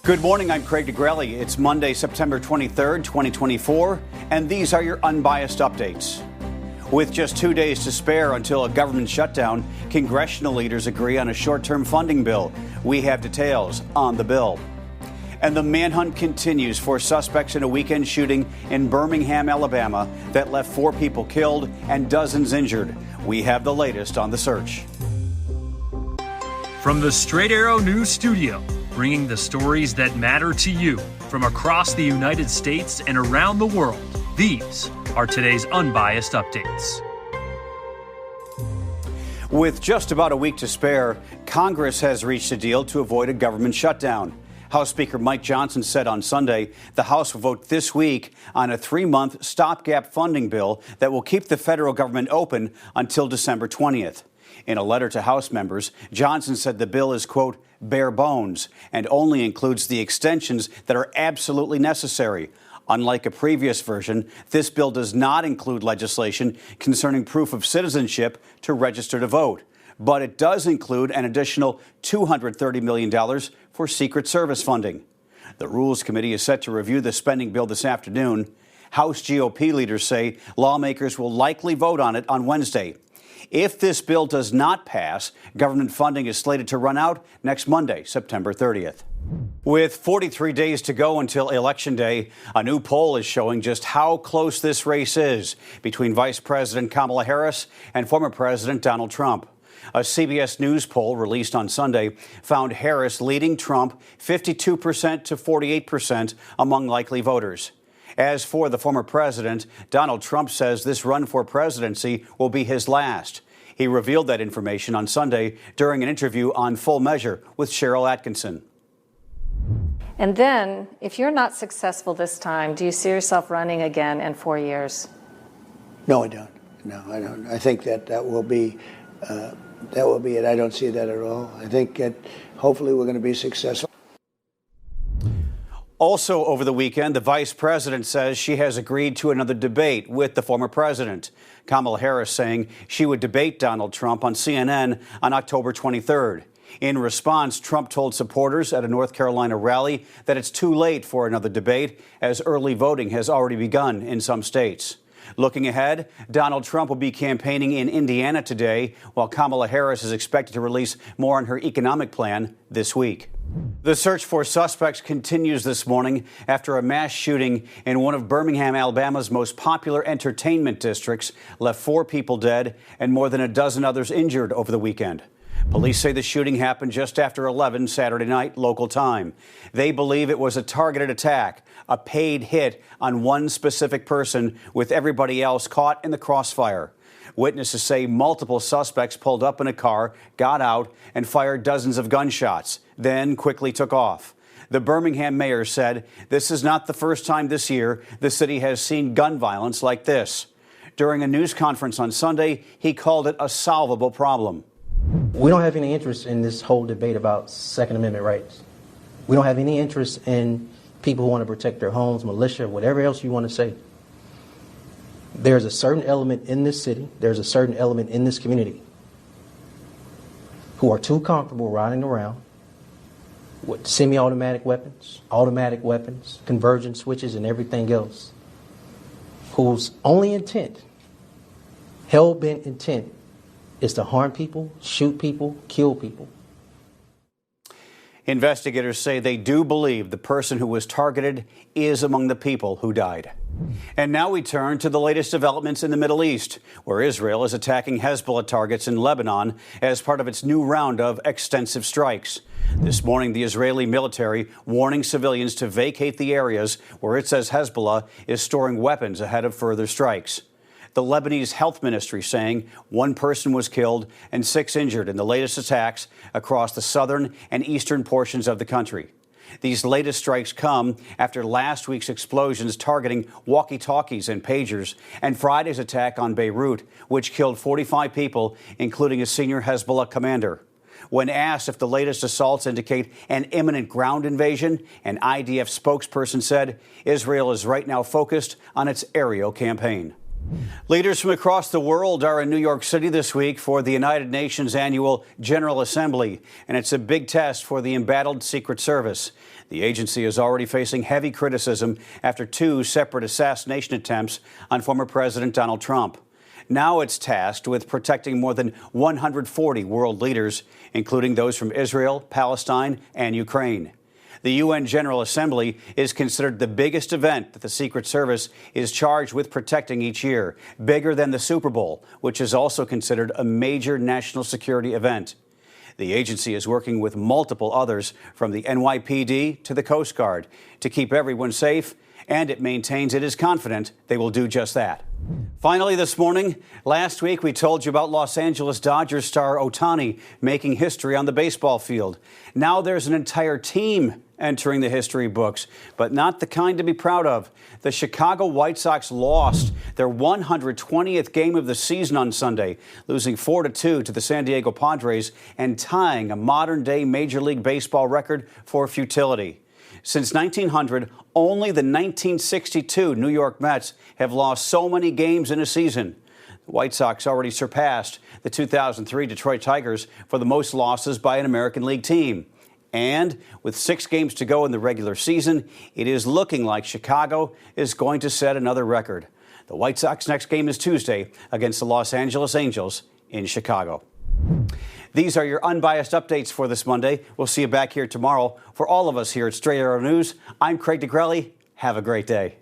Good morning, I'm Craig DeGrelli. It's Monday, September 23rd, 2024, and these are your unbiased updates. With just 2 days to spare until a government shutdown, congressional leaders agree on a short-term funding bill. We have details on the bill. And the manhunt continues for suspects in a weekend shooting in Birmingham, Alabama that left 4 people killed and dozens injured. We have the latest on the search. From the Straight Arrow News Studio, bringing the stories that matter to you from across the United States and around the world. These are today's Unbiased Updates. With just about a week to spare, Congress has reached a deal to avoid a government shutdown. House Speaker Mike Johnson said on Sunday the House will vote this week on a 3-month stopgap funding bill that will keep the federal government open until December 20th. In a letter to House members, Johnson said the bill is, quote, bare bones and only includes the extensions that are absolutely necessary. Unlike a previous version, this bill does not include legislation concerning proof of citizenship to register to vote. But it does include an additional $230 million for Secret Service funding. The Rules Committee is set to review the spending bill this afternoon. House GOP leaders say lawmakers will likely vote on it on Wednesday. If this bill does not pass, government funding is slated to run out next Monday, September 30th. With 43 days to go until Election Day, a new poll is showing just how close this race is between Vice President Kamala Harris and former President Donald Trump. A CBS News poll released on Sunday found Harris leading Trump 52% to 48% among likely voters. As for the former president, Donald Trump says this run for presidency will be his last. He revealed that information on Sunday during an interview on Full Measure with Cheryl Atkinson. And then, if you're not successful this time, do you see yourself running again in 4 years? No, I don't. No, I don't. I think that will be it. I don't see that at all. I think that hopefully we're going to be successful. Also over the weekend, the vice president says she has agreed to another debate with the former president. Kamala Harris saying she would debate Donald Trump on CNN on October 23rd. In response, Trump told supporters at a North Carolina rally that it's too late for another debate, as early voting has already begun in some states. Looking ahead, Donald Trump will be campaigning in Indiana today, while Kamala Harris is expected to release more on her economic plan this week. The search for suspects continues this morning after a mass shooting in one of Birmingham, Alabama's most popular entertainment districts left 4 people dead and more than a dozen others injured over the weekend. Police say the shooting happened just after 11 Saturday night local time. They believe it was a targeted attack, a paid hit on one specific person, with everybody else caught in the crossfire. Witnesses say multiple suspects pulled up in a car, got out, and fired dozens of gunshots, then quickly took off. The Birmingham mayor said this is not the first time this year the city has seen gun violence like this. During a news conference on Sunday, he called it a solvable problem. We don't have any interest in this whole debate about Second Amendment rights. We don't have any interest in people who want to protect their homes, militia, whatever else you want to say. There's a certain element in this city, there's a certain element in this community who are too comfortable riding around with semi-automatic weapons, automatic weapons, convergence switches, and everything else, whose only intent, hell-bent intent, is to harm people, shoot people, kill people. Investigators say they do believe the person who was targeted is among the people who died. And now we turn to the latest developments in the Middle East, where Israel is attacking Hezbollah targets in Lebanon as part of its new round of extensive strikes. This morning, the Israeli military warning civilians to vacate the areas where it says Hezbollah is storing weapons ahead of further strikes. The Lebanese health ministry saying 1 person was killed and 6 injured in the latest attacks across the southern and eastern portions of the country. These latest strikes come after last week's explosions targeting walkie-talkies and pagers and Friday's attack on Beirut, which killed 45 people, including a senior Hezbollah commander. When asked if the latest assaults indicate an imminent ground invasion, an IDF spokesperson said Israel is right now focused on its aerial campaign. Leaders from across the world are in New York City this week for the United Nations annual General Assembly, and it's a big test for the embattled Secret Service. The agency is already facing heavy criticism after 2 separate assassination attempts on former President Donald Trump. Now it's tasked with protecting more than 140 world leaders, including those from Israel, Palestine, and Ukraine. The UN General Assembly is considered the biggest event that the Secret Service is charged with protecting each year, bigger than the Super Bowl, which is also considered a major national security event. The agency is working with multiple others, from the NYPD to the Coast Guard, to keep everyone safe, and it maintains it is confident they will do just that. Finally this morning, last week we told you about Los Angeles Dodgers star Ohtani making history on the baseball field. Now there's an entire team entering the history books, but not the kind to be proud of. The Chicago White Sox lost their 120th game of the season on Sunday, losing 4-2 to the San Diego Padres and tying a modern-day Major League Baseball record for futility. Since 1900, only the 1962 New York Mets have lost so many games in a season. The White Sox already surpassed the 2003 Detroit Tigers for the most losses by an American League team. And with 6 games to go in the regular season, it is looking like Chicago is going to set another record. The White Sox next game is Tuesday against the Los Angeles Angels in Chicago. These are your unbiased updates for this Monday. We'll see you back here tomorrow. For all of us here at Straight Arrow News, I'm Craig DeGrelli. Have a great day.